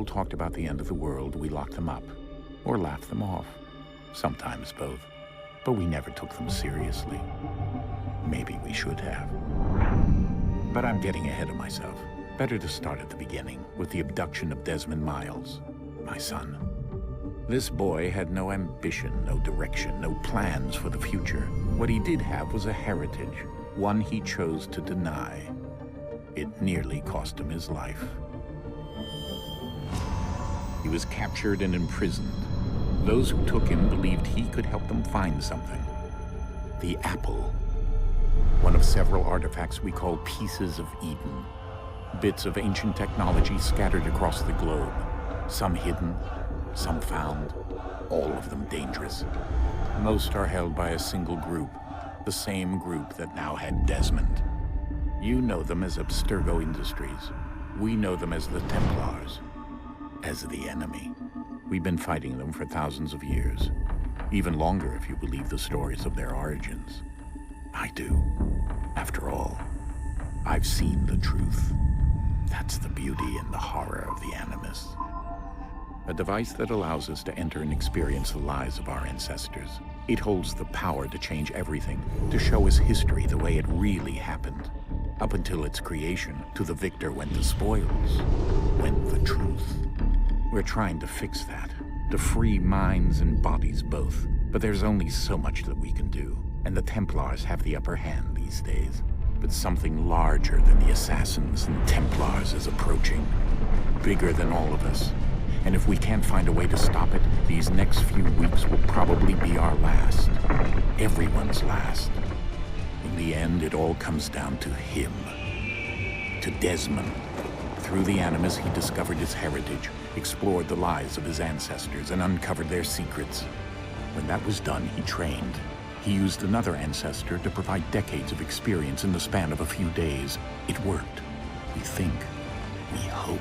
people talked about the end of the world, we locked them up, or laughed them off. Sometimes both. But we never took them seriously. Maybe we should have. But I'm getting ahead of myself. Better to start at the beginning, with the abduction of Desmond Miles, my son. This boy had no ambition, no direction, no plans for the future. What he did have was a heritage, one he chose to deny. It nearly cost him his life. He was captured and imprisoned. Those who took him believed he could help them find something. The apple. One of several artifacts we call pieces of Eden. Bits of ancient technology scattered across the globe. Some hidden, some found, all of them dangerous. Most are held by a single group, the same group that now had Desmond. You know them as Abstergo Industries. We know them as the Templars, as the enemy. We've been fighting them for thousands of years, even longer if you believe the stories of their origins. I do. After all, I've seen the truth. That's the beauty and the horror of the Animus. A device that allows us to enter and experience the lives of our ancestors. It holds the power to change everything, to show us history the way it really happened. Up until its creation, to the victor went the spoils, went the truth. We're trying to fix that, to free minds and bodies both. But there's only so much that we can do, and the Templars have the upper hand these days. But something larger than the Assassins and Templars is approaching, bigger than all of us. And if we can't find a way to stop it, these next few weeks will probably be our last. Everyone's last. In the end, it all comes down to him. To Desmond. Through the Animus, he discovered his heritage, explored the lives of his ancestors, and uncovered their secrets. When that was done, he trained. He used another ancestor to provide decades of experience in the span of a few days. It worked. We think. We hope.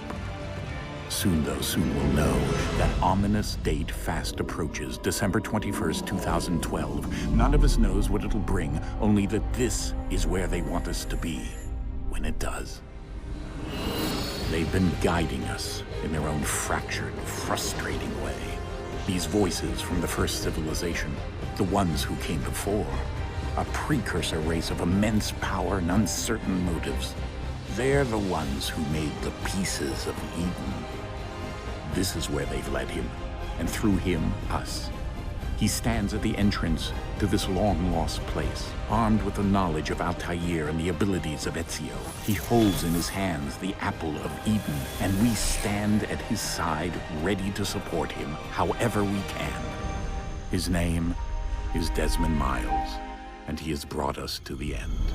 Soon we'll know. That ominous date fast approaches, December 21st, 2012. None of us knows what it'll bring, only that this is where they want us to be, when it does. They've been guiding us in their own fractured, frustrating way. These voices from the first civilization, the ones who came before, a precursor race of immense power and uncertain motives. They're the ones who made the pieces of Eden. This is where they've led him, and through him, us. He stands at the entrance to this long-lost place, armed with the knowledge of Altair and the abilities of Ezio. He holds in his hands the apple of Eden, and we stand at his side, ready to support him however we can. His name is Desmond Miles, and he has brought us to the end.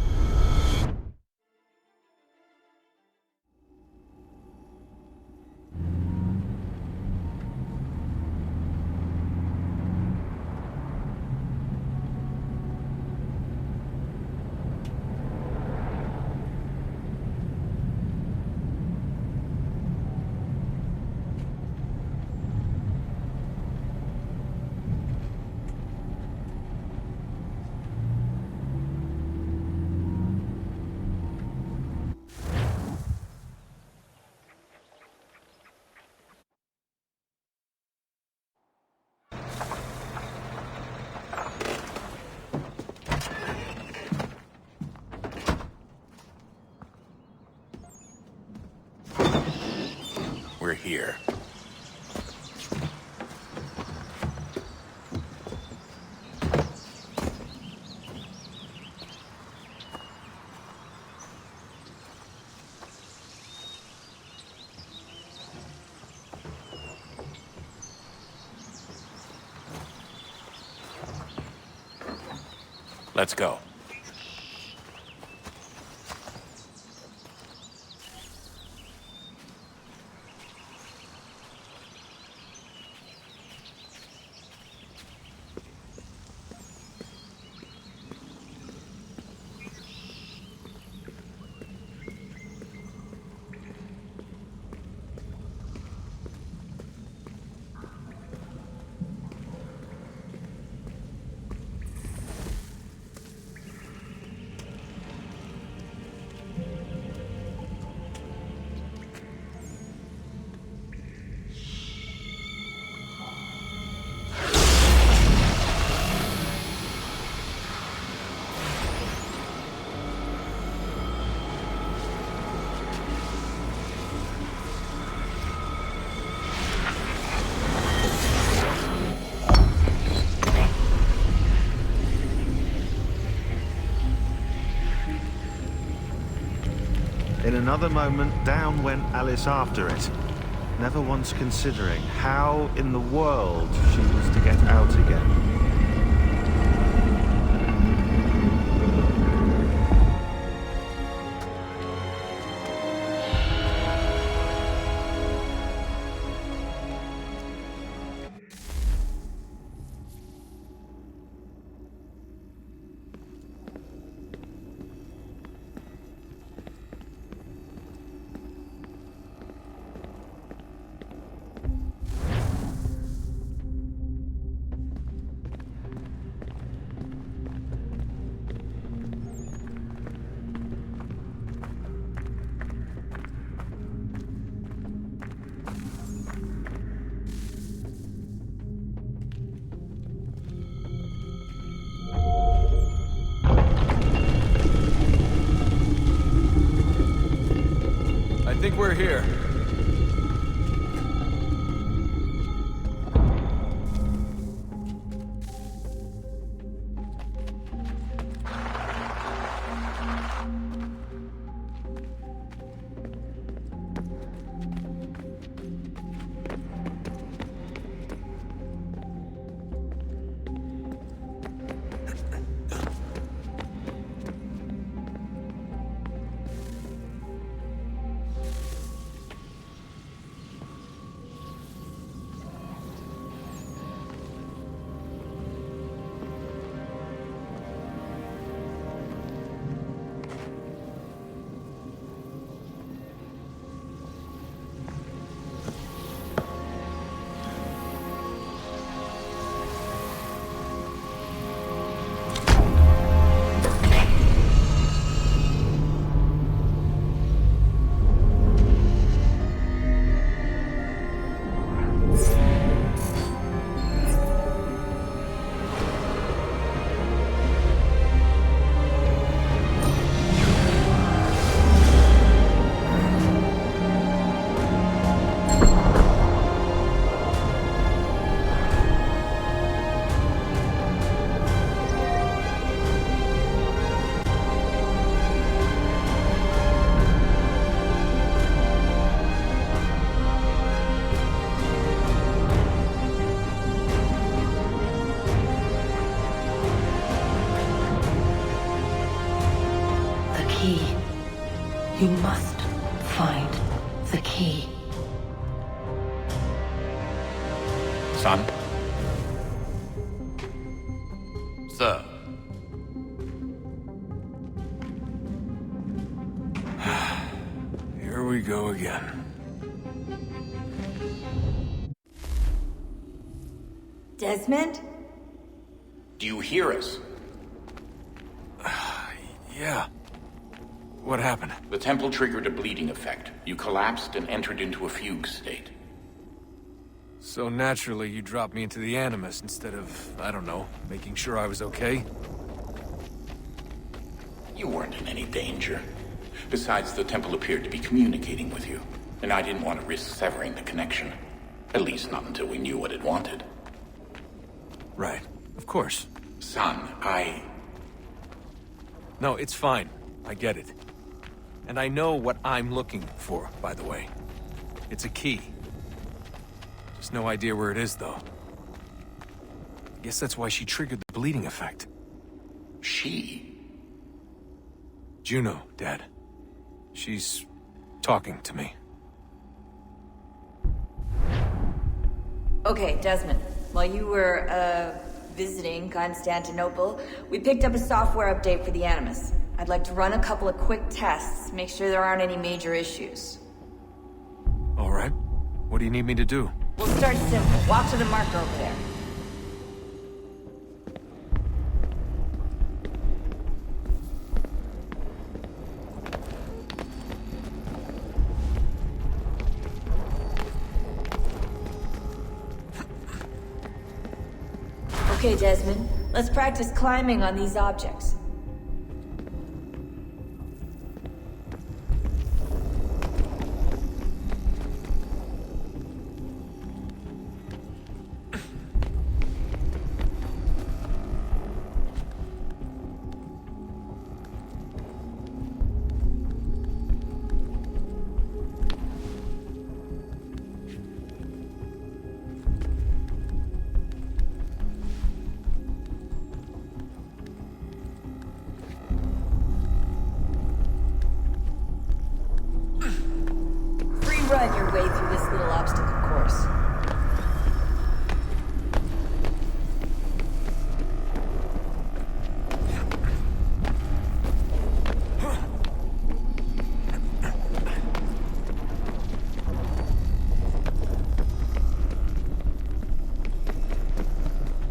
We're here. Let's go. another moment, down went Alice after it, never once considering how in the world she was to get out again. I think we're here. You must find the key. Son? Sir. Here we go again. Desmond? Do you hear us? Yeah. What happened? The temple triggered a bleeding effect. You collapsed and entered into a fugue state. So naturally, you dropped me into the Animus instead of, I don't know, making sure I was okay? You weren't in any danger. Besides, the temple appeared to be communicating with you, and I didn't want to risk severing the connection. At least not until we knew what it wanted. Right. Of course. Son, No, it's fine. I get it. And I know what I'm looking for, by the way. It's a key. Just no idea where it is, though. I guess that's why she triggered the bleeding effect. She? Juno, Dad. She's talking to me. Okay, Desmond. While you were, visiting Constantinople, we picked up a software update for the Animus. I'd like to run a couple of quick tests, make sure there aren't any major issues. All right. What do you need me to do? We'll start simple. Walk to the marker over there. Okay, Desmond. Let's practice climbing on these objects.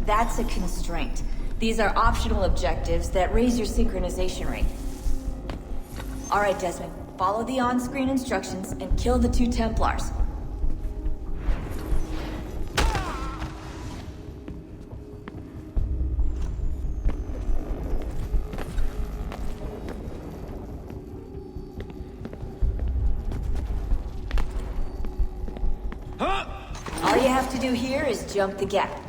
That's a constraint. These are optional objectives that raise your synchronization rate. Alright, Desmond. Follow the on-screen instructions and kill the 2 Templars. All you have to do here is jump the gap.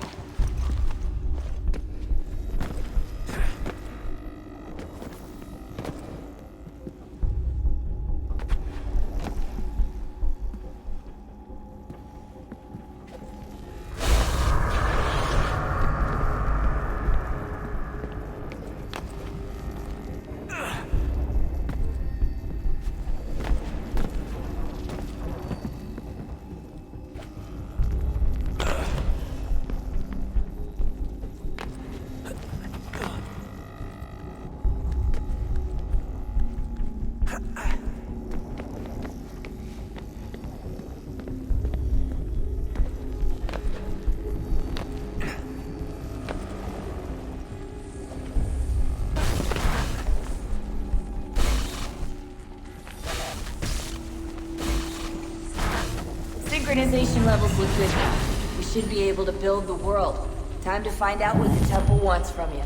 Synchronization levels look good now. We should be able to build the world. Time to find out what the temple wants from you.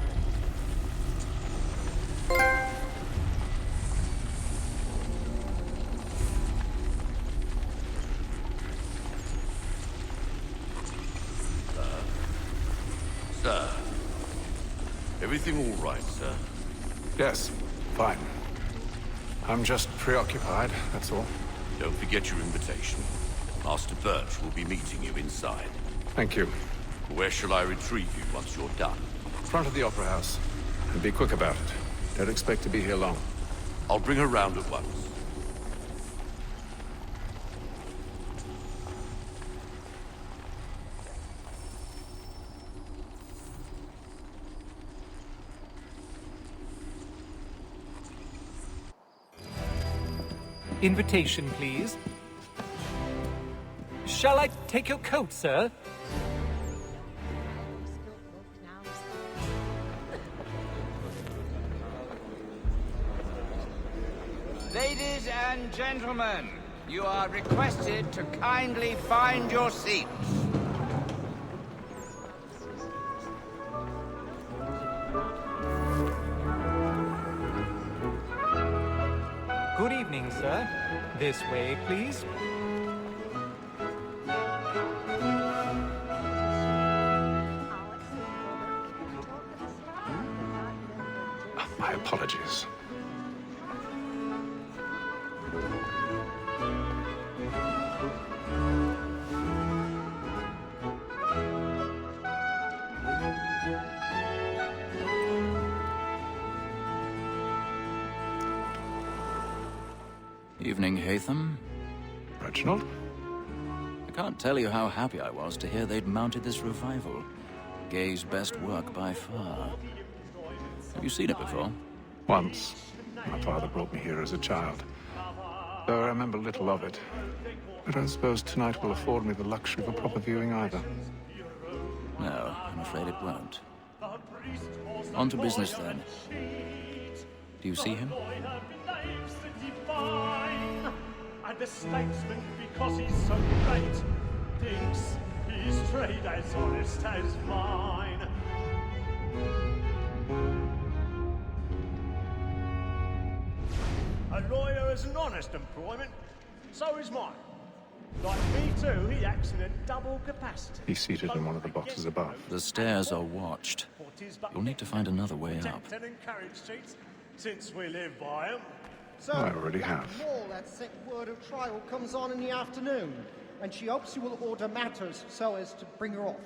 Sir. Everything all right, sir? Yes, fine. I'm just preoccupied, that's all. Don't forget your invitation. Master Birch will be meeting you inside. Thank you. Where shall I retrieve you once you're done? Front of the Opera House. And be quick about it. Don't expect to be here long. I'll bring her round at once. Invitation, please. Shall I take your coat, sir? Ladies and gentlemen, you are requested to kindly find your seats. Good evening, sir. This way, please. My apologies. Evening, Hatham. Reginald? I can't tell you how happy I was to hear they'd mounted this revival. Gay's best work by far. Have you seen it before? Once. My father brought me here as a child. Though I remember little of it. I don't suppose tonight will afford me the luxury of a proper viewing either. No, I'm afraid it won't. On to business, then. Do you see him? And the statesman, because he's so great, thinks his trade as honest as mine. A lawyer is an honest employment, so is mine. Like me too, he acts in a double capacity. He's seated in one of the boxes above. The stairs are watched. You'll need to find another way up. And encourage seats, since we live by 'em. So, I already have. More that second word of trial comes on in the afternoon, and she hopes you will order matters so as to bring her off.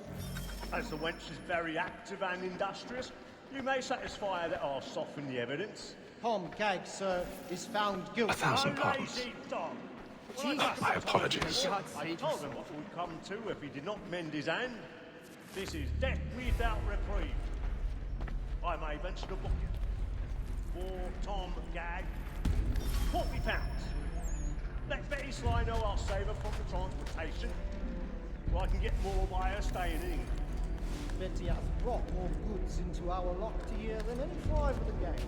As the wench is very active and industrious, you may satisfy her that I'll soften the evidence. Tom Gagg, sir, is found guilty. 1,000 pardons. Lazy dog. My apologies. I told him what would come to if he did not mend his hand. This is death without reprieve. I may venture to book you. For Tom Gagg, £40. Let Betty Sly know I'll save her from the transportation, so I can get more by her staying in England. Betty has brought more goods into our locked year than any five of the gang.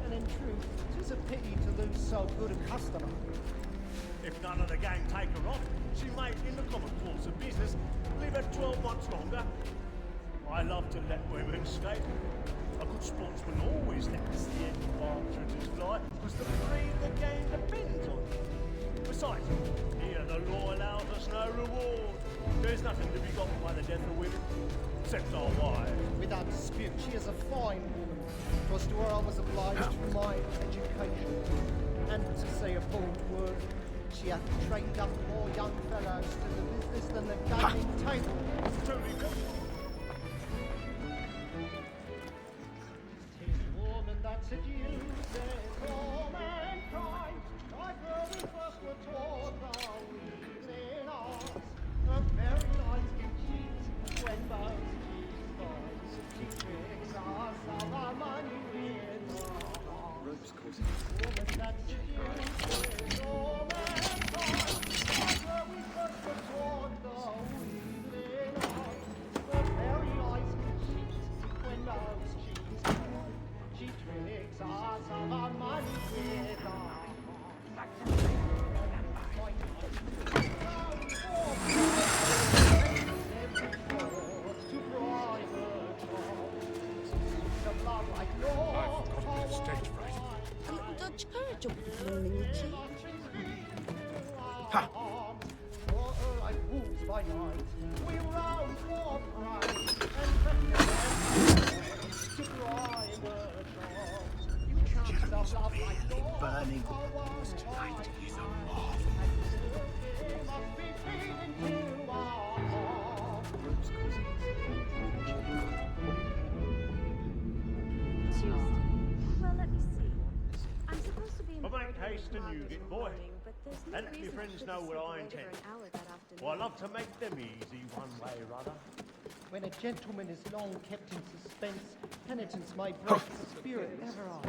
And in truth, it is a pity to lose so good a customer. If none of the gang take her off, she may, in the common course of business, live her 12 months longer. I love to let women skate. A good sportsman always lets the end partridges fly, because the breed of the game depends on it. Besides, here the law allows us no reward. There's nothing to be got by the death of women, except our wives. Without dispute, she is a fine woman. 'Twas to her I was obliged for my education. And to say a bold word, she hath trained up more young fellows to the business than the gaming table. Truly good. 'Tis woman that seduces all mankind. My brothers first were taught the weakling arts. A very nice can cheat when both cheese boys. She tricks us of our money with her heart. Woman that seduces all mankind. My brothers first were taught the weakling arts. A very nice can cheat when both cheese boys. She tricks us of our money with her heart. A little Dutch courage up the blooming cheek. Ha! Like wolves by night, we roam for pride and to bribe the dogs. You can't stop love like dogs. Burning tonight is a marvel. Must be feeding you our Tuesday. Well, let me see. I'm supposed to be in But make Brighton haste and Market you get, in the boy. morning, but there's no And let your reason friends for know the what I later intend. an hour that afternoon. Well, I love to make them easy one way or other. When a gentleman is long kept in suspense, penitence may break the spirit ever on.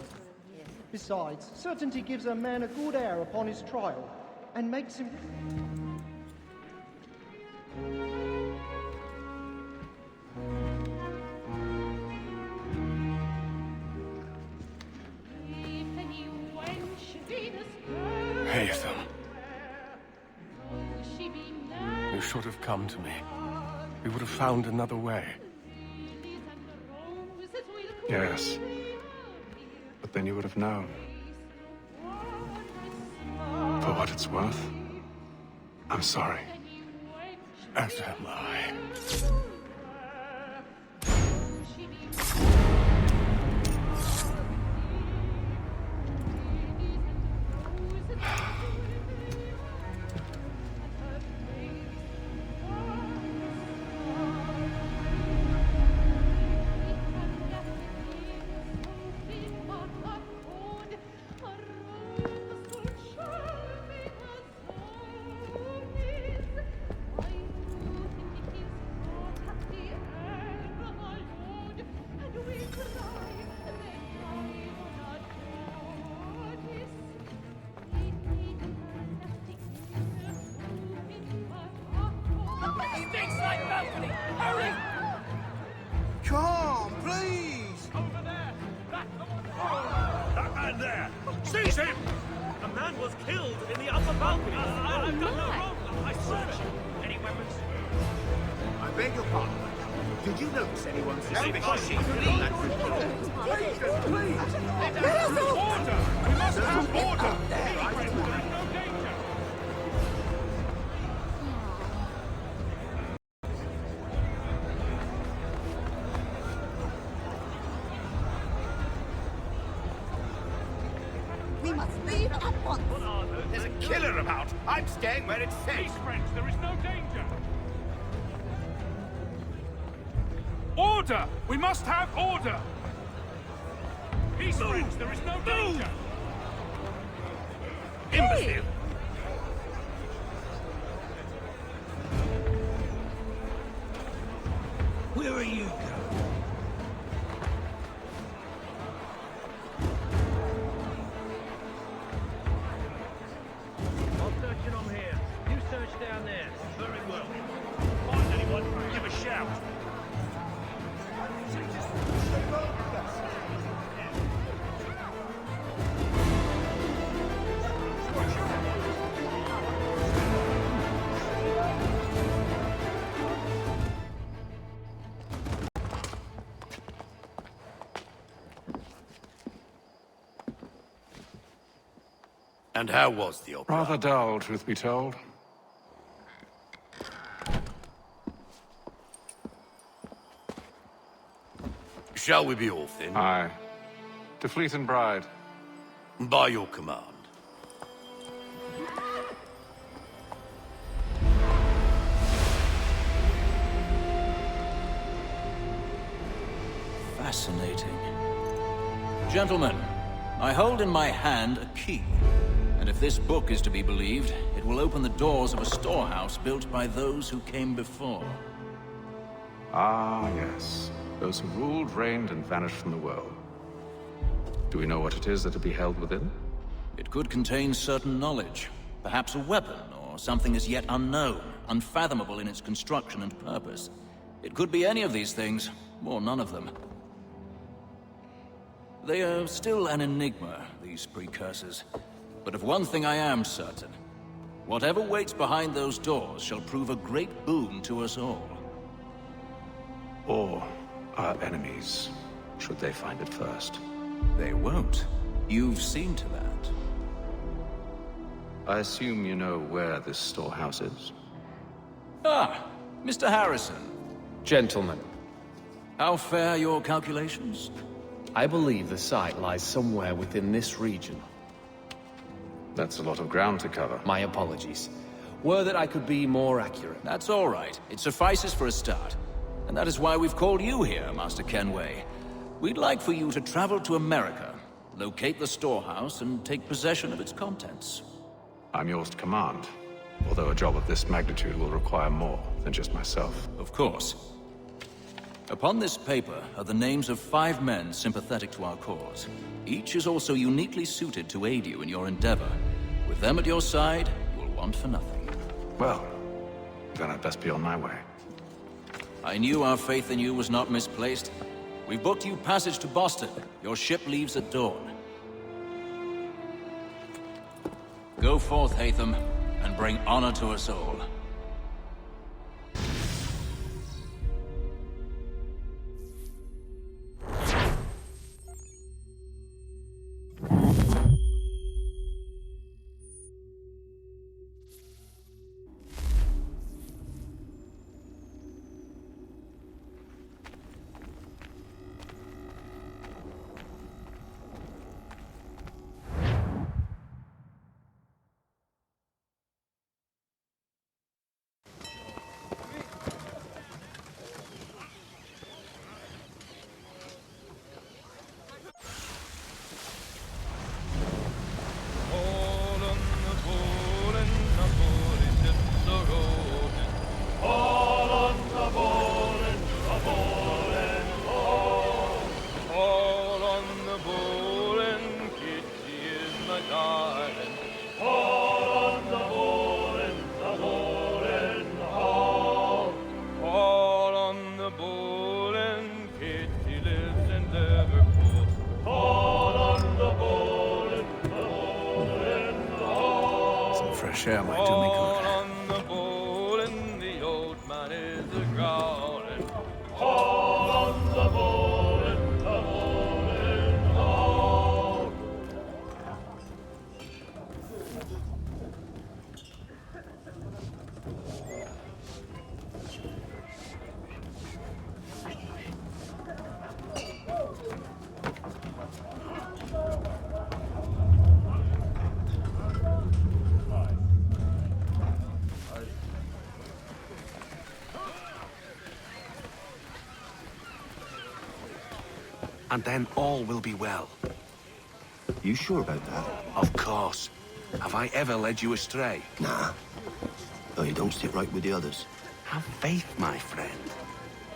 Besides, certainty gives a man a good air upon his trial, and makes him... Haytham. You should have come to me. We would have found another way. Yes. But then you would have known. For what it's worth, I'm sorry. As am I. Come, please! Over there! That man there! Seize him! A man was killed in the upper balcony. I've done no wrong. I swear it. Any weapons? I beg your pardon. Did you notice anyone suspicious? Order! We must have order! There's no danger! We must leave at once. There's a killer about. I'm staying where it's safe. Peace, friends. There is no danger. Order! We must have order! Peace, friends. There is no danger. Imbecile! Where are you going? I'm searching on here. You search down there. Very well. Find anyone, give a shout. And how was the opera? Rather dull, truth be told. Shall we be off then? Aye. To Fleet and Bride. By your command. Fascinating. Gentlemen, I hold in my hand a key. And if this book is to be believed, it will open the doors of a storehouse built by those who came before. Ah, yes. Those who ruled, reigned, and vanished from the world. Do we know what it is that will be held within? It could contain certain knowledge. Perhaps a weapon, or something as yet unknown, unfathomable in its construction and purpose. It could be any of these things, or none of them. They are still an enigma, these precursors. But of one thing I am certain. Whatever waits behind those doors shall prove a great boon to us all. Or our enemies, should they find it first. They won't. You've seen to that. I assume you know where this storehouse is? Ah, Mr. Harrison. Gentlemen, How fare your calculations? I believe the site lies somewhere within this region. That's a lot of ground to cover. My apologies. Were that I could be more accurate. That's all right. It suffices for a start. And that is why we've called you here, Master Kenway. We'd like for you to travel to America, locate the storehouse, and take possession of its contents. I'm yours to command, although a job of this magnitude will require more than just myself. Of course. Upon this paper are the names of 5 men sympathetic to our cause. Each is also uniquely suited to aid you in your endeavor. With them at your side, you will want for nothing. Well, then I'd best be on my way. I knew our faith in you was not misplaced. We've booked you passage to Boston. Your ship leaves at dawn. Go forth, Hatham, and bring honor to us all. Share might do me good. On the bowl and the old man is a-growling. All on the bowl and the bowling all. And then all will be well. You sure about that? Of course. Have I ever led you astray? Nah. No, you don't sit right with the others. Have faith, my friend.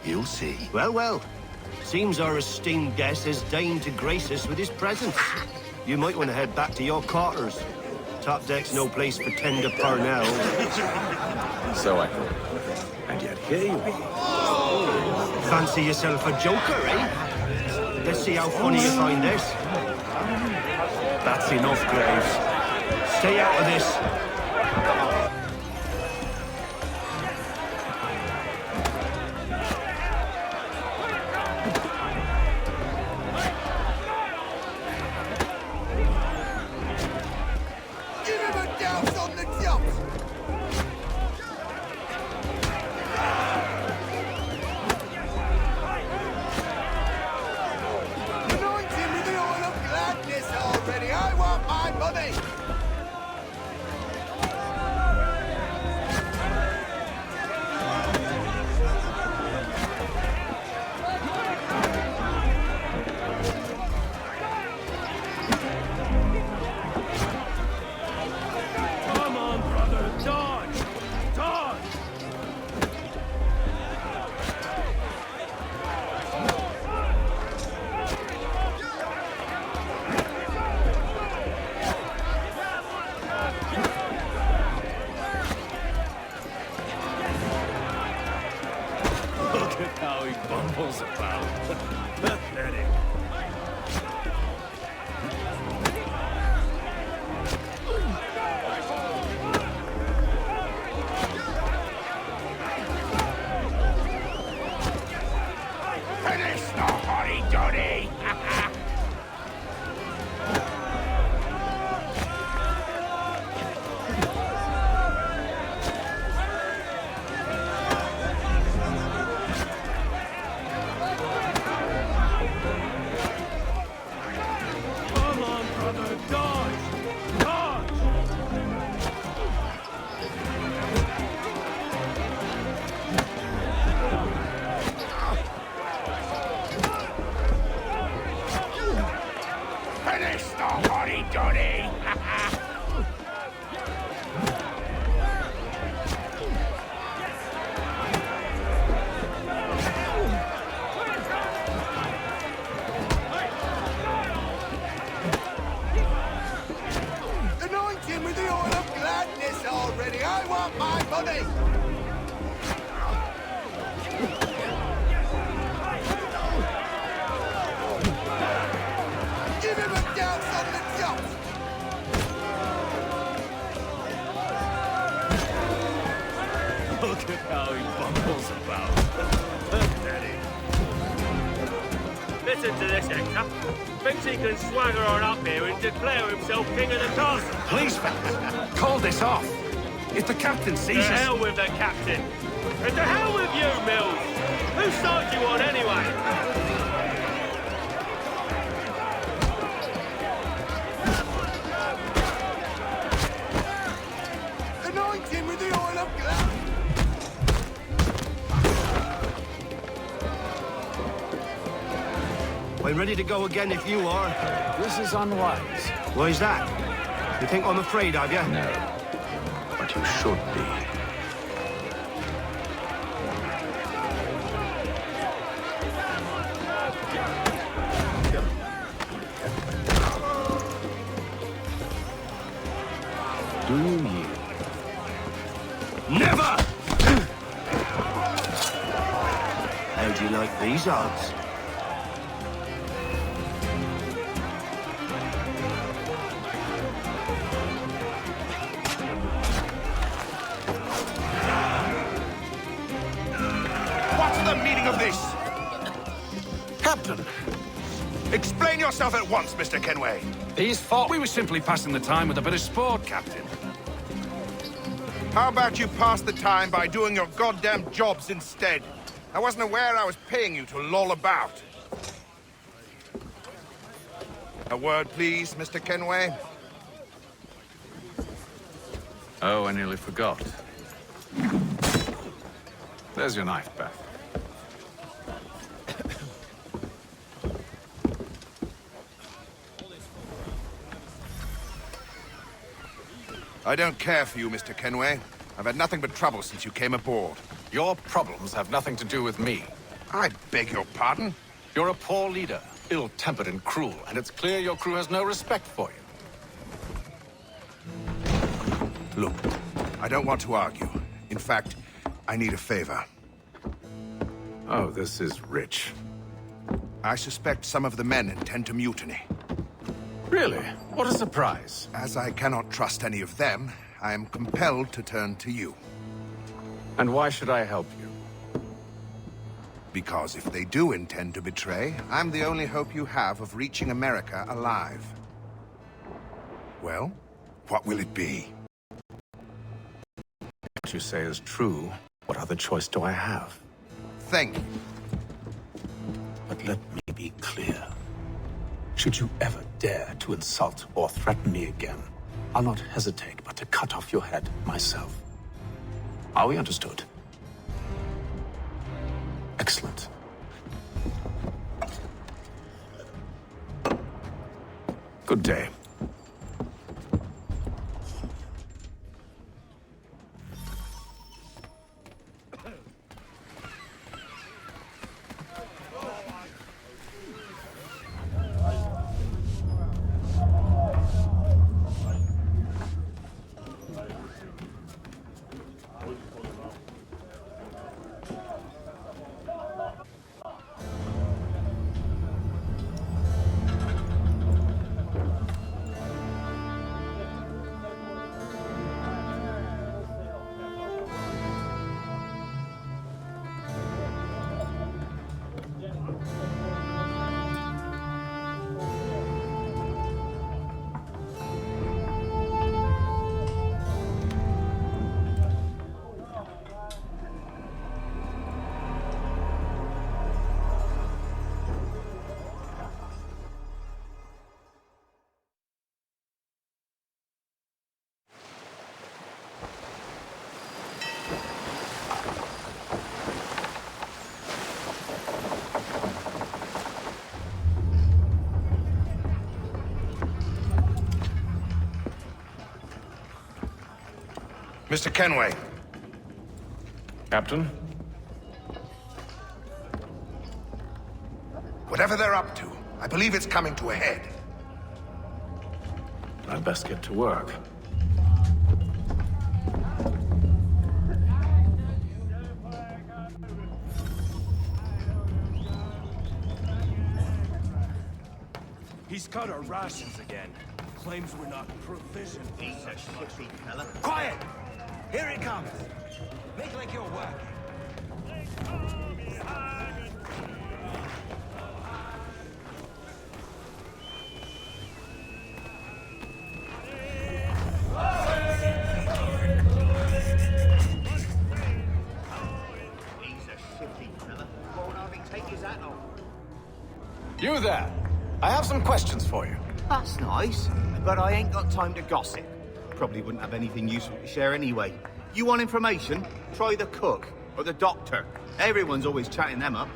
You'll see. Well, well. Seems our esteemed guest has deigned to grace us with his presence. You might want to head back to your quarters. Top deck's no place for tender Parnell. So I thought. And yet here you are. Fancy yourself a joker, eh? Let's see how funny you find this. That's enough, Graves. Stay out of this. at how he bumbles about. Pathetic. Finish the hotty-toddy! Come on, brother, dodge! Dodge! Finish the hotty-toddy! Anoint him with the oil of gladness already. I want my money. Give him a dance on the top. Look at how he bumbles about. Pathetic. Listen to this, Hector. Thinks he can swagger on up here and declare himself king of the castle. Please, fellas, call this off. If the captain sees To us... hell with the captain. And to hell with you, Mills. Whose side you on anyway? Anoint him with the oil of gladness. I'm ready to go again if you are. This is unwise. Why's that? You think I'm afraid of you? No, but you should be. Do you yield? Never! How do you like these odds? What's the meaning of this? Captain! Explain yourself at once, Mr. Kenway. He's fault. We were simply passing the time with a bit of sport, Captain. How about you pass the time by doing your goddamn jobs instead? I wasn't aware I was paying you to loll about. A word, please, Mr. Kenway. Oh, I nearly forgot. There's your knife back. I don't care for you, Mr. Kenway. I've had nothing but trouble since you came aboard. Your problems have nothing to do with me. I beg your pardon? You're a poor leader, ill-tempered and cruel, and it's clear your crew has no respect for you. Look, I don't want to argue. In fact, I need a favor. Oh, this is rich. I suspect some of the men intend to mutiny. Really? What a surprise. As I cannot trust any of them, I am compelled to turn to you. And why should I help you? Because if they do intend to betray, I'm the only hope you have of reaching America alive. Well, what will it be? What you say is true. What other choice do I have? Thank you. But let me be clear. Should you ever dare to insult or threaten me again, I'll not hesitate but to cut off your head myself. Are we understood? Excellent. Good day. Mr. Kenway. Captain? Whatever they're up to, I believe it's coming to a head. I'd best get to work. He's cut our rations again. Claims we're not provisioned. He's a shifty fella. Quiet! Here it comes. Make like you're working. He's a shifty fella. Won't hardly take his hat off. You there! I have some questions for you. That's nice, but I ain't got time to gossip. Probably wouldn't have anything useful to share anyway. You want information? Try the cook or the doctor. Everyone's always chatting them up.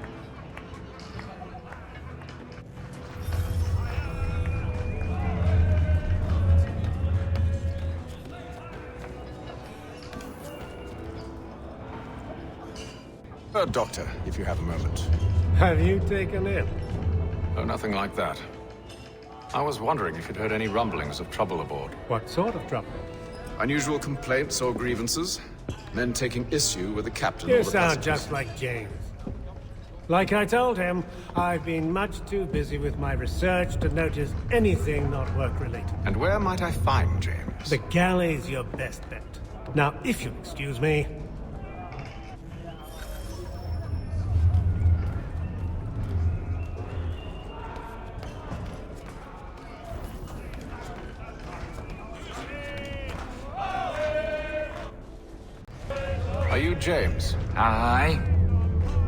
Doctor, if you have a moment. Have you taken ill? Oh, nothing like that. I was wondering if you'd heard any rumblings of trouble aboard. What sort of trouble? Unusual complaints or grievances? Men taking issue with the captain or You the sound passengers? just like James. Like I told him, I've been much too busy with my research to notice anything not work-related. And where might I find James? The galley's your best bet. Now, if you'll excuse me... Are you James? Aye.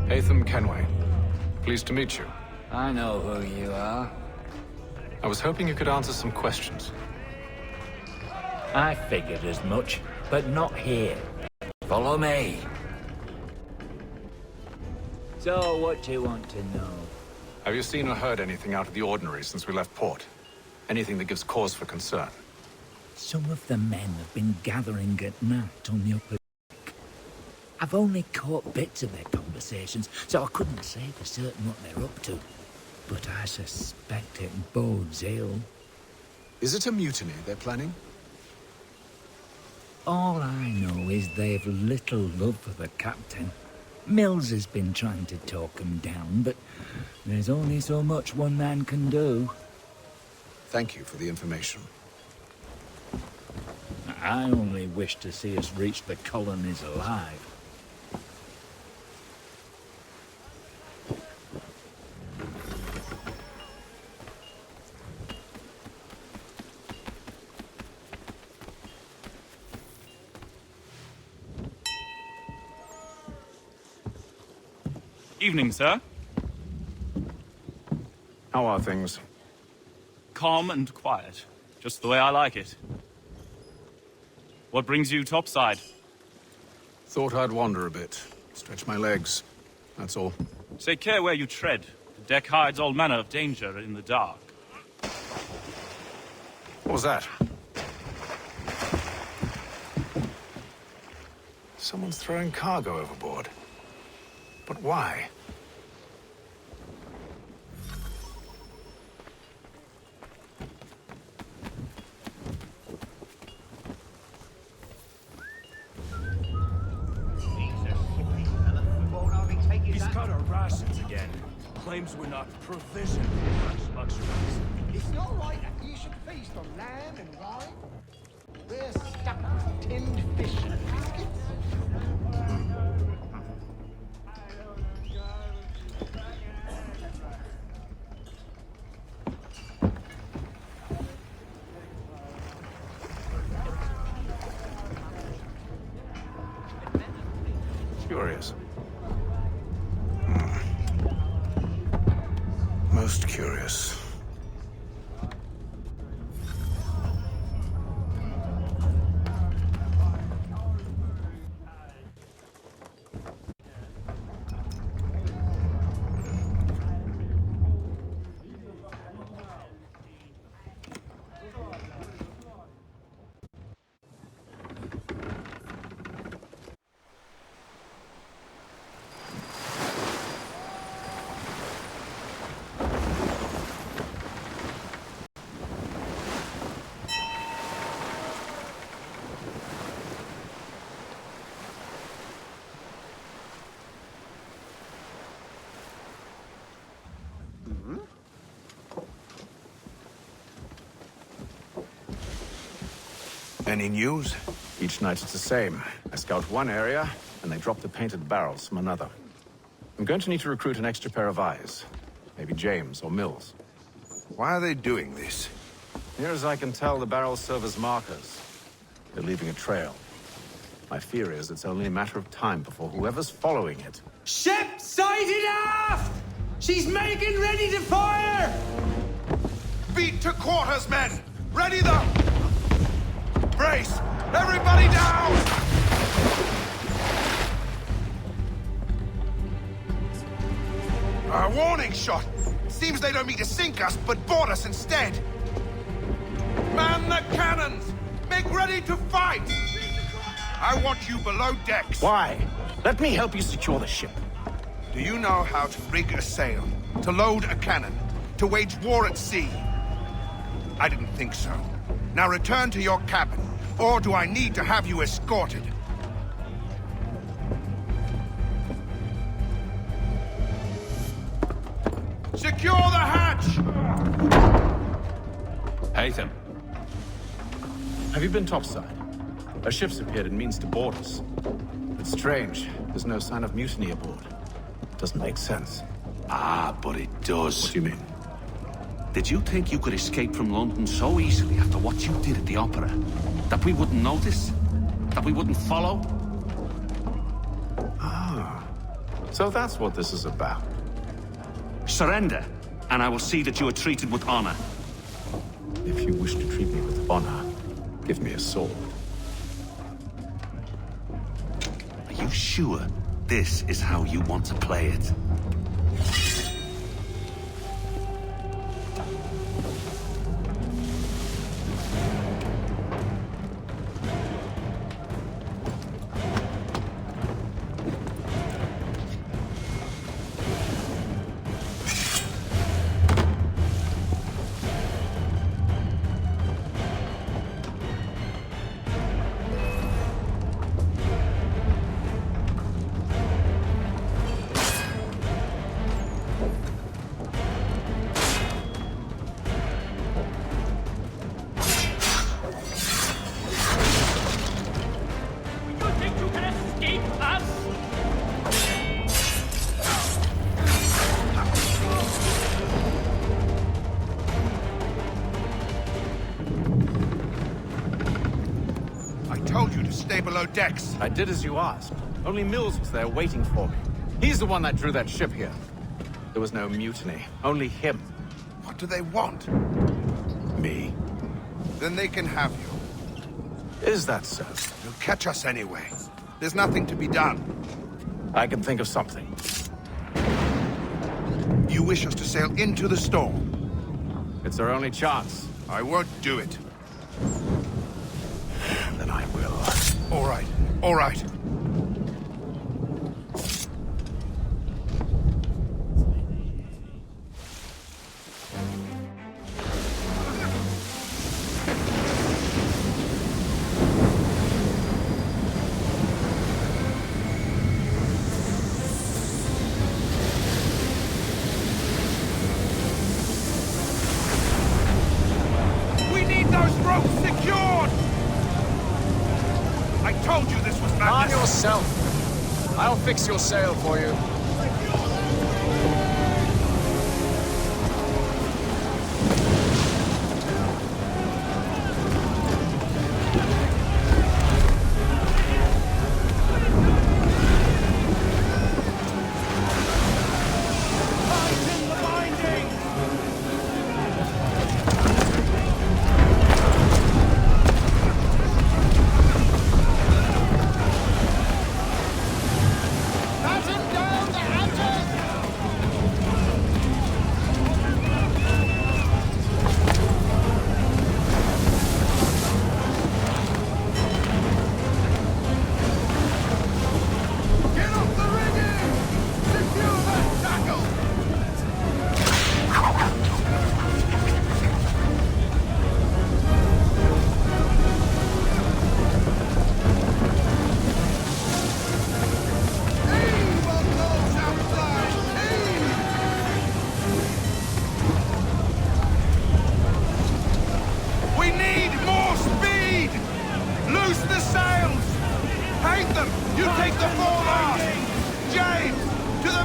Hatham Kenway. Pleased to meet you. I know who you are. I was hoping you could answer some questions. I figured as much, but not here. Follow me. So, what do you want to know? Have you seen or heard anything out of the ordinary since we left port? Anything that gives cause for concern? Some of the men have been gathering at night on the upper deck. I've only caught bits of their conversations, so I couldn't say for certain what they're up to. But I suspect it bodes ill. Is it a mutiny they're planning? All I know is they've little love for the captain. Mills has been trying to talk him down, but there's only so much one man can do. Thank you for the information. I only wish to see us reach the colonies alive. Evening, sir. How are things? Calm and quiet. Just the way I like it. What brings you topside? Thought I'd wander a bit. Stretch my legs. That's all. Take care where you tread. The deck hides all manner of danger in the dark. What was that? Someone's throwing cargo overboard. But why? He's cut our rations again. Claims we're not provisioned for such luxuries. It's not right that you should feast on lamb and wine. We're stuck with tinned fish and biscuits. Curious. Most curious. Any news? Each night it's the same. I scout one area, and they drop the painted barrels from another. I'm going to need to recruit an extra pair of eyes. Maybe James or Mills. Why are they doing this? Near as I can tell, the barrels serve as markers. They're leaving a trail. My fear is it's only a matter of time before whoever's following it... Ship sighted aft! She's making ready to fire! Beat to quarters, men! Ready the... Brace! Everybody down! A warning shot! Seems they don't mean to sink us, but board us instead! Man the cannons! Make ready to fight! I want you below decks. Why? Let me help you secure the ship. Do you know how to rig a sail? To load a cannon? To wage war at sea? I didn't think so. Now return to your cabin, or do I need to have you escorted? Secure the hatch! Haytham. Have you been topside? A ship's appeared and means to board us. It's strange. There's no sign of mutiny aboard. Doesn't make sense. Ah, but it does. What do you mean? Did you think you could escape from London so easily after what you did at the opera? That we wouldn't notice? That we wouldn't follow? Ah. So that's what this is about. Surrender, and I will see that you are treated with honor. If you wish to treat me with honor, give me a sword. Are you sure this is how you want to play it? Stay below decks. I did as you asked. Only Mills was there waiting for me. He's the one that drew that ship here. There was no mutiny, only him. What do they want? Me. Then they can have you. Is that so? They'll catch us anyway. There's nothing to be done. I can think of something. You wish us to sail into the storm? It's our only chance. I won't do it. Then I will. All right. All right. We need those ropes secured! I told you this was madness! Arm yourself. I'll fix your sail for you. Batten down the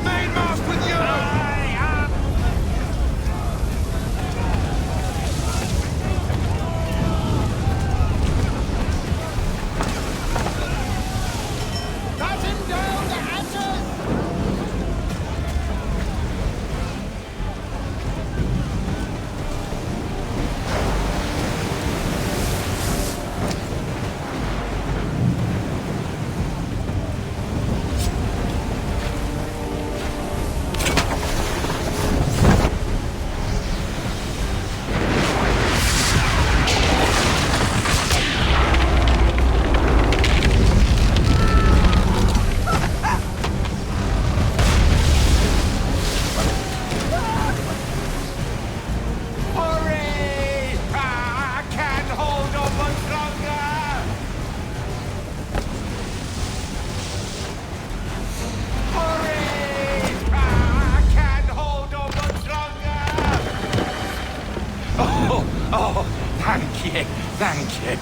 mainmast with you! Cut him down the hatches! Hurry! I can't hold on much longer! Hurry! I can't hold on much longer! Oh, thank you.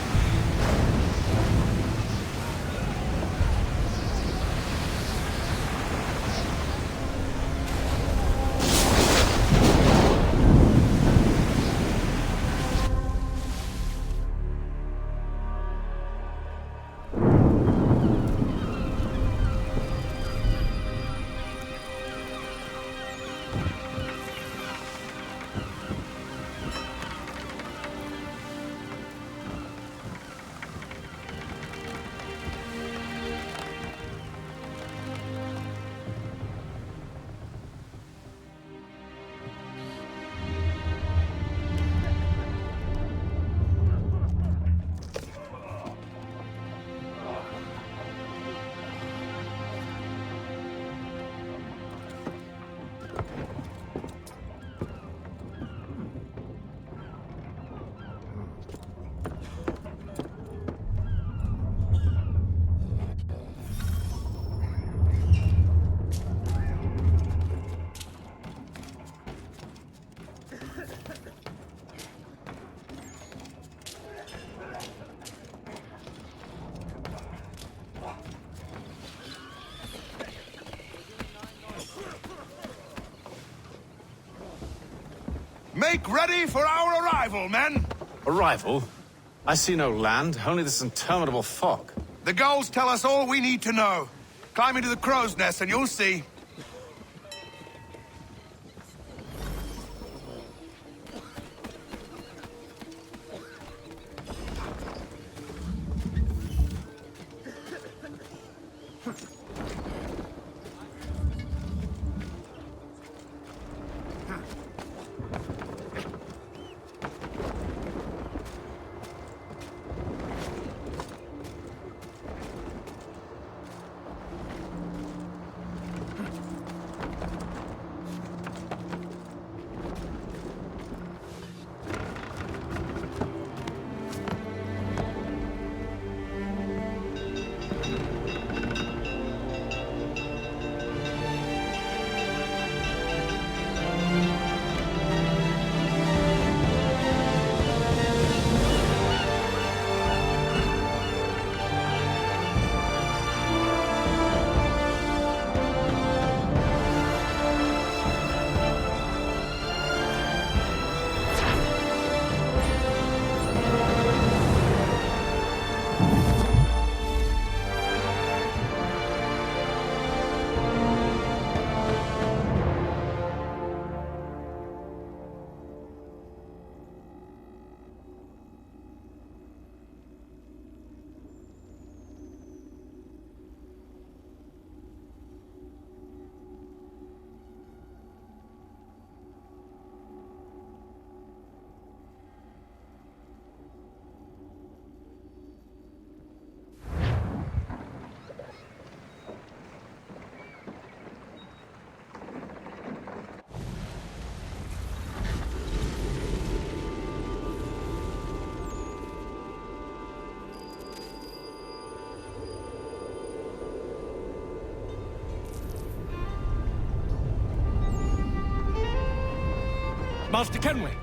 Make ready for our arrival, men! Arrival? I see no land, only this interminable fog. The gulls tell us all we need to know. Climb into the crow's nest and you'll see. Master Kenway!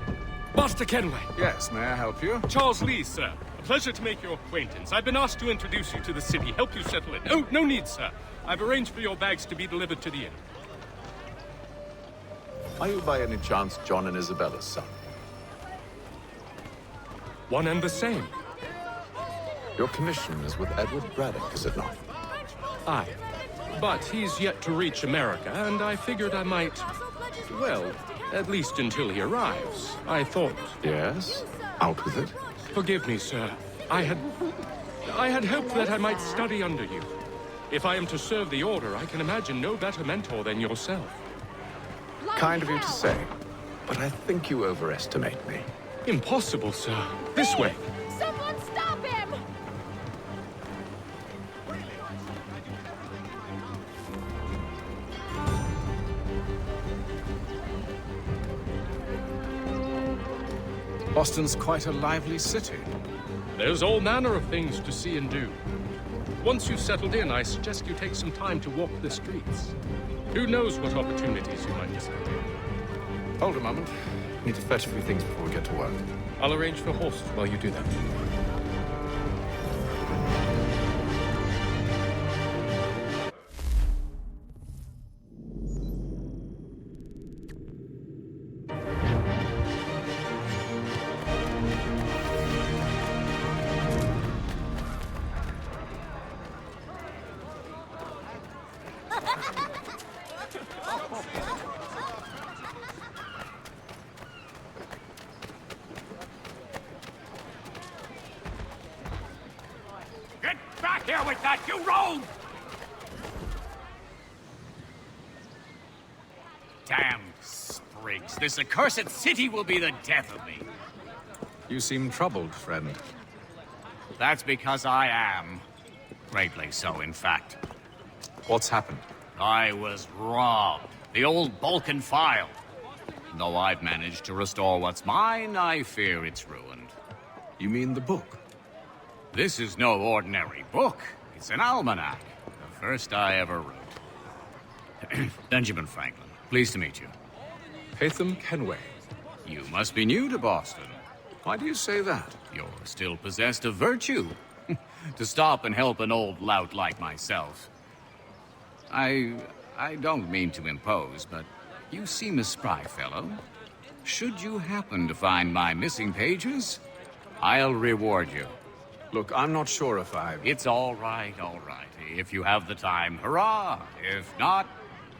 Master Kenway! Yes, may I help you? Charles Lee, sir. A pleasure to make your acquaintance. I've been asked to introduce you to the city, help you settle in. Oh, no need, sir. I've arranged for your bags to be delivered to the inn. Are you by any chance John and Isabella's son? One and the same. Your commission is with Edward Braddock, is it not? Aye. But he's yet to reach America, and I figured I might... Well, at least until he arrives. I thought... Yes? Out with it. Forgive me, sir. I had hoped that I might study under you. If I am to serve the Order, I can imagine no better mentor than yourself. Kind of you to say, but I think you overestimate me. Impossible, sir. This way. Someone stop him! Boston's quite a lively city. There's all manner of things to see and do. Once you've settled in, I suggest you take some time to walk the streets. Who knows what opportunities you might discover. Hold a moment. Need to fetch a few things before we get to work. I'll arrange for horses while you do that. Get back here with that, you rogue! Damn sprigs. This accursed city will be the death of me. You seem troubled, friend. That's because I am. Greatly so, in fact. What's happened? I was robbed. The old Balkan file. Though I've managed to restore what's mine, I fear it's ruined. You mean the book? This is no ordinary book. It's an almanac. The first I ever wrote. Benjamin Franklin, pleased to meet you. Haytham Kenway. You must be new to Boston. Why do you say that? You're still possessed of virtue. To stop and help an old lout like myself. I don't mean to impose, but you seem a spry fellow. Should you happen to find my missing pages, I'll reward you. Look, I'm not sure if It's all right, all right. If you have the time, hurrah! If not,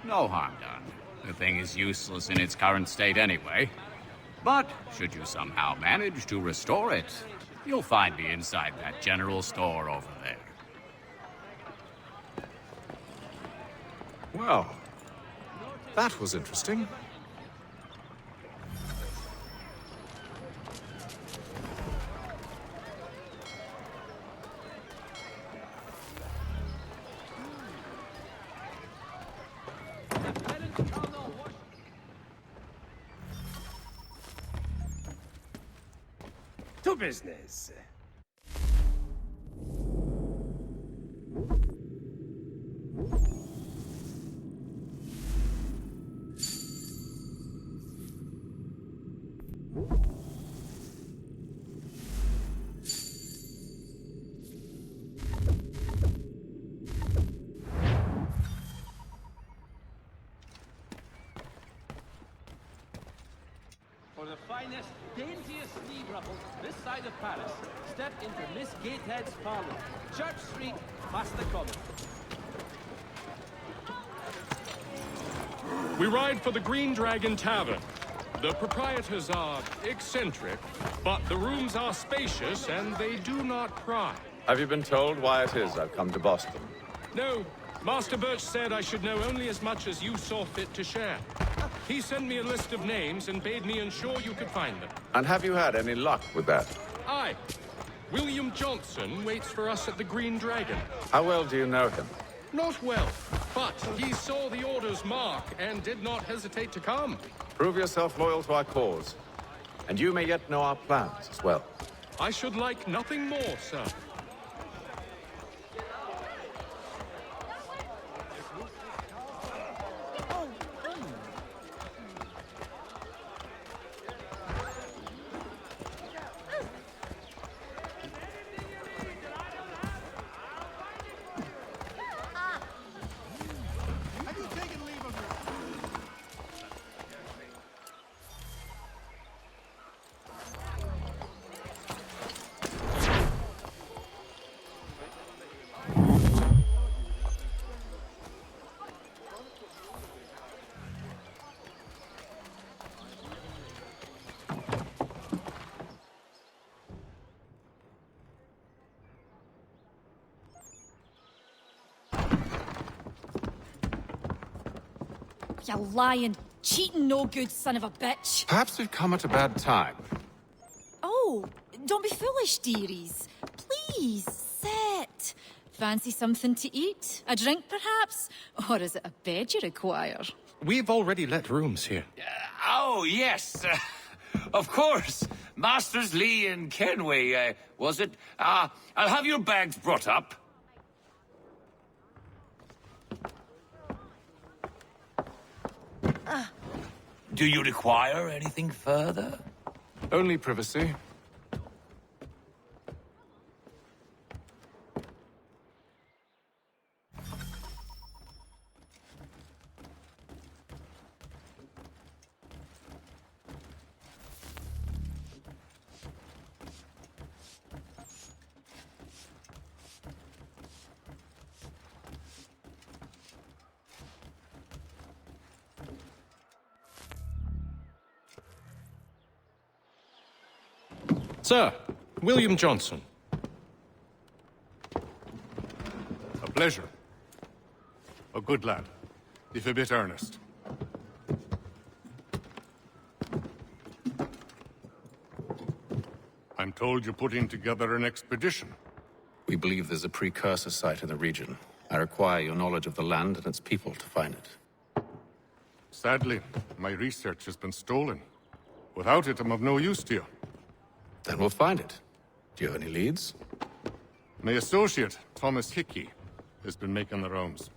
no harm done. The thing is useless in its current state anyway. But should you somehow manage to restore it, you'll find me inside that general store over there. Well, that was interesting. To business. For the finest, daintiest knee ruffles this side of Paris, step into Miss Gatehead's parlor, Church Street, past the Common. We ride for the Green Dragon Tavern. The proprietors are eccentric, but the rooms are spacious and they do not pry. Have you been told why it is I've come to Boston? No, Master Birch said I should know only as much as you saw fit to share. He sent me a list of names and bade me ensure you could find them. And have you had any luck with that? Aye. William Johnson waits for us at the Green Dragon. How well do you know him? Not well, but he saw the Order's mark and did not hesitate to come. Prove yourself loyal to our cause. And you may yet know our plans as well. I should like nothing more, sir. You lying, cheating, no good son of a bitch. Perhaps we've come at a bad time. Oh, don't be foolish, dearies. Please, sit. Fancy something to eat? A drink, perhaps? Or is it a bed you require? We've already let rooms here. Oh, yes. Of course. Masters Lee and Kenway, was it? I'll have your bags brought up. Do you require anything further? Only privacy. Sir, William Johnson. A pleasure. A good lad, if a bit earnest. I'm told you're putting together an expedition. We believe there's a precursor site in the region. I require your knowledge of the land and its people to find it. Sadly, my research has been stolen. Without it, I'm of no use to you. Then we'll find it. Do you have any leads? My associate, Thomas Hickey, has been making the rounds.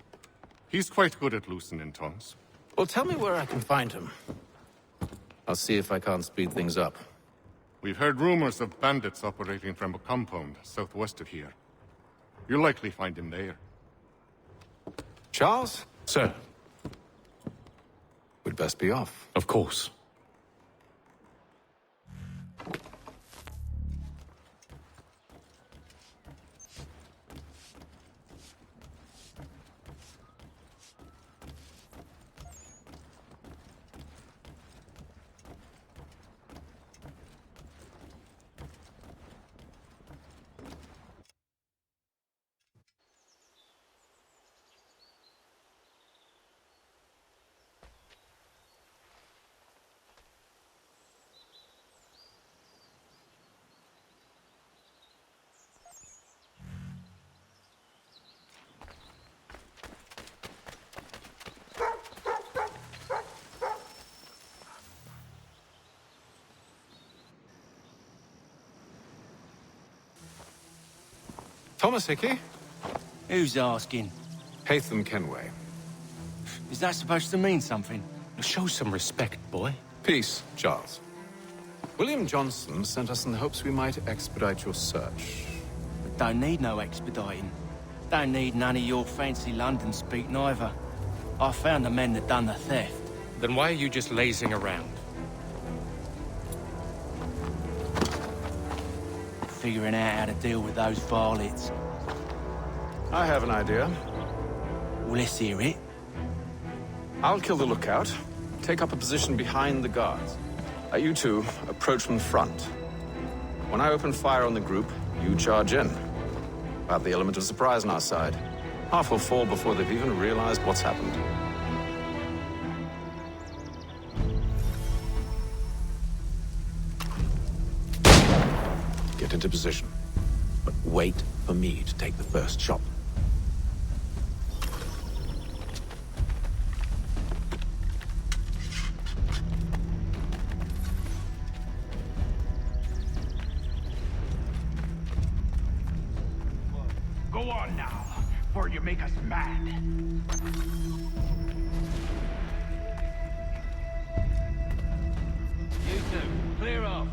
He's quite good at loosening tongues. Well, tell me where I can find him. I'll see if I can't speed things up. We've heard rumors of bandits operating from a compound southwest of here. You'll likely find him there. Charles? Sir. We'd best be off. Of course. Thomas Hickey? Who's asking? Haytham Kenway. Is that supposed to mean something? Show some respect, boy. Peace, Charles. William Johnson sent us in the hopes we might expedite your search. But don't need no expediting. Don't need none of your fancy London speak neither. I found the men that done the theft. Then why are you just lazing around? Figuring out how to deal with those varlets. I have an idea. Well, let's hear it. I'll kill the lookout, take up a position behind the guards. You two approach from the front. When I open fire on the group, you charge in. We'll have the element of surprise on our side. Half will fall before they've even realized what's happened. Get into position. But wait for me to take the first shot. Go on now, before you make us mad. You two, clear off.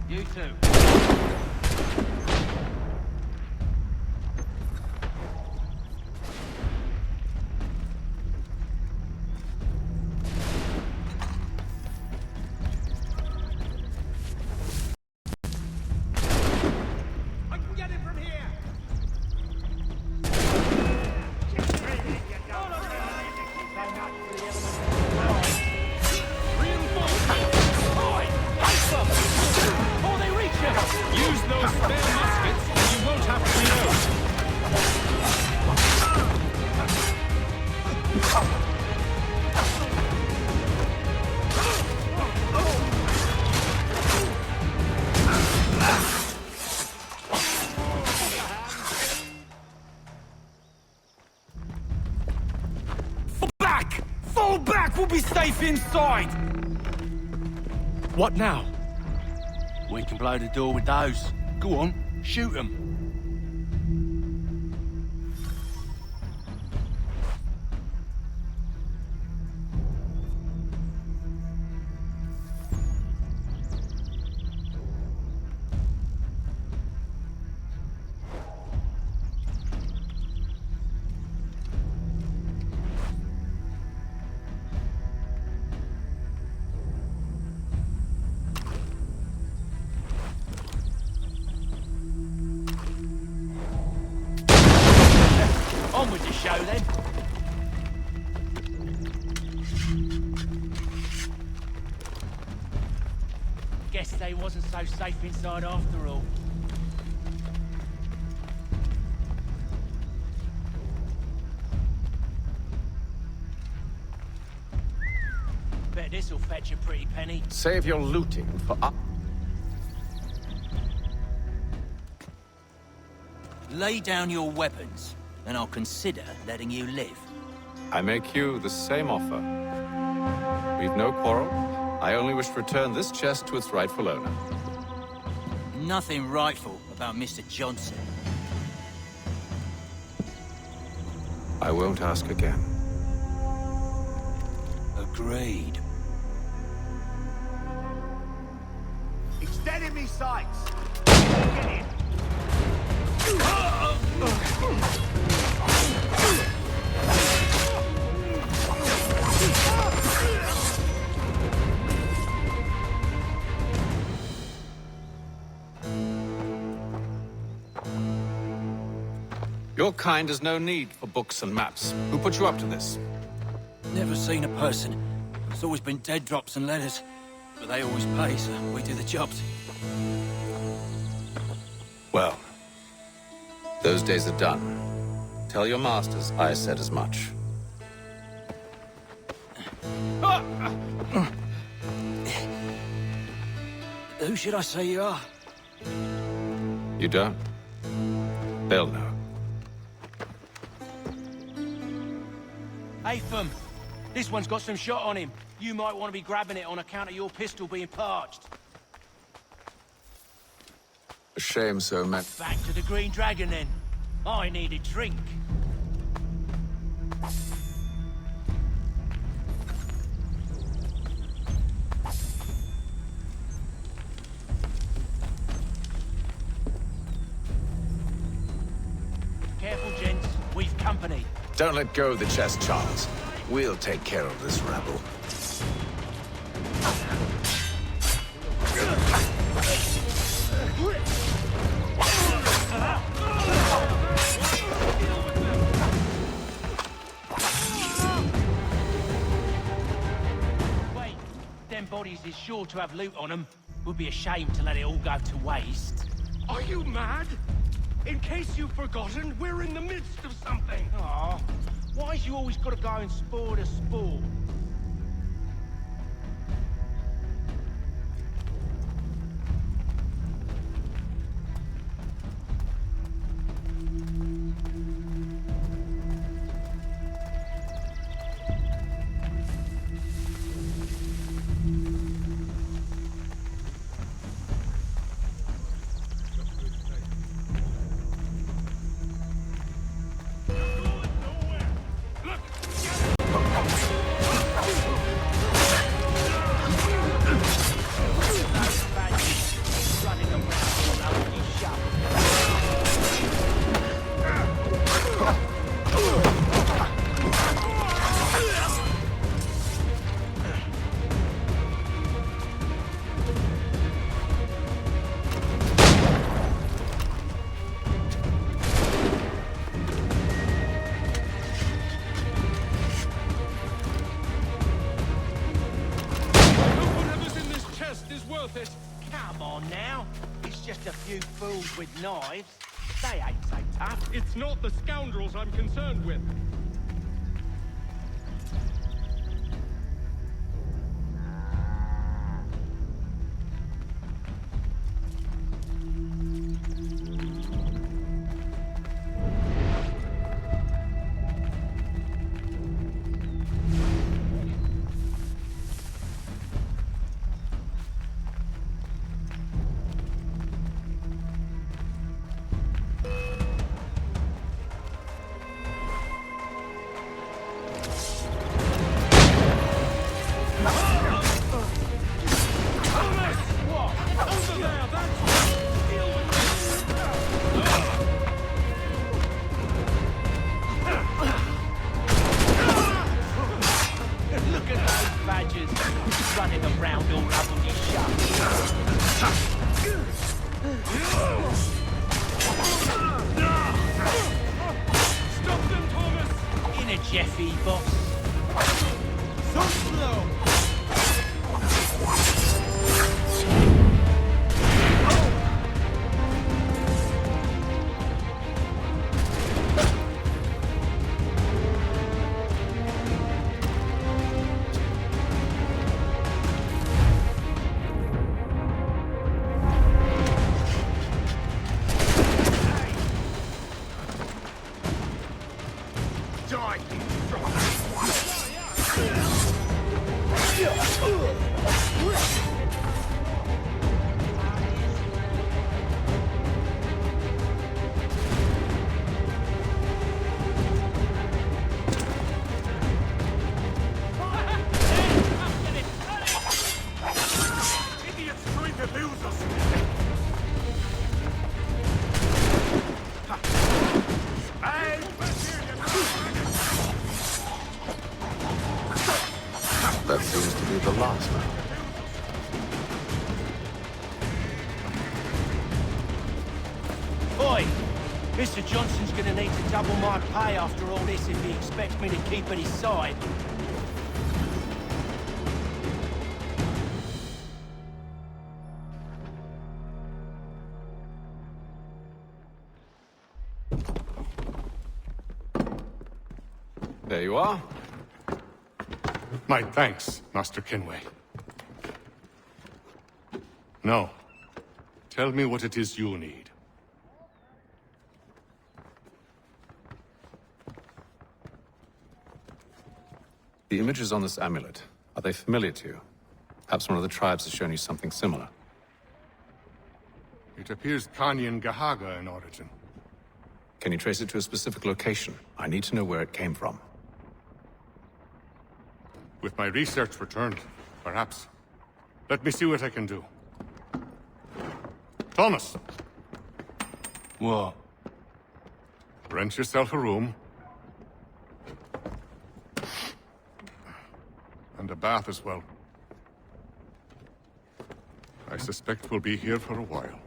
You two. I can get it from here. Use those spare We'll be safe inside! What now? We can blow the door with those. Go on, shoot them. On with the show, then. Guess they wasn't so safe inside after all. Bet this'll fetch a pretty penny. Save your looting for up. Lay down your weapons, and I'll consider letting you live. I make you the same offer. We've no quarrel. I only wish to return this chest to its rightful owner. Nothing rightful about Mr. Johnson. I won't ask again. Agreed. Extending me sights. Get in. Your kind has no need for books and maps. Who put you up to this? Never seen a person. It's always been dead drops and letters. But they always pay, so we do the jobs. Well, those days are done. Tell your masters I said as much. Who should I say you are? You don't? They'll know. Atham, this one's got some shot on him. You might want to be grabbing it on account of your pistol being parched. A shame so many. Back to the Green Dragon, then. I need a drink. Careful, gents. We've company. Don't let go of the chest, Charles. We'll take care of this rabble. Wait, them bodies is sure to have loot on them. Would be a shame to let it all go to waste. Are you mad? In case you've forgotten, we're in the midst of something. Aw, why's you always gotta go and spore the sport? Come on now. It's just a few fools with knives. They ain't so tough. It's not the scoundrels I'm concerned with. Jeffy, boss. So slow! That seems to be the last now. Oi! Mr. Johnson's gonna need to double my pay after all this if he expects me to keep at his side. There you are. My thanks, Master Kenway. Now, tell me what it is you need. The images on this amulet, are they familiar to you? Perhaps one of the tribes has shown you something similar. It appears Kanyan Gahaga in origin. Can you trace it to a specific location? I need to know where it came from. With my research returned, perhaps. Let me see what I can do. Thomas! What? Rent yourself a room. And a bath as well. I suspect we'll be here for a while.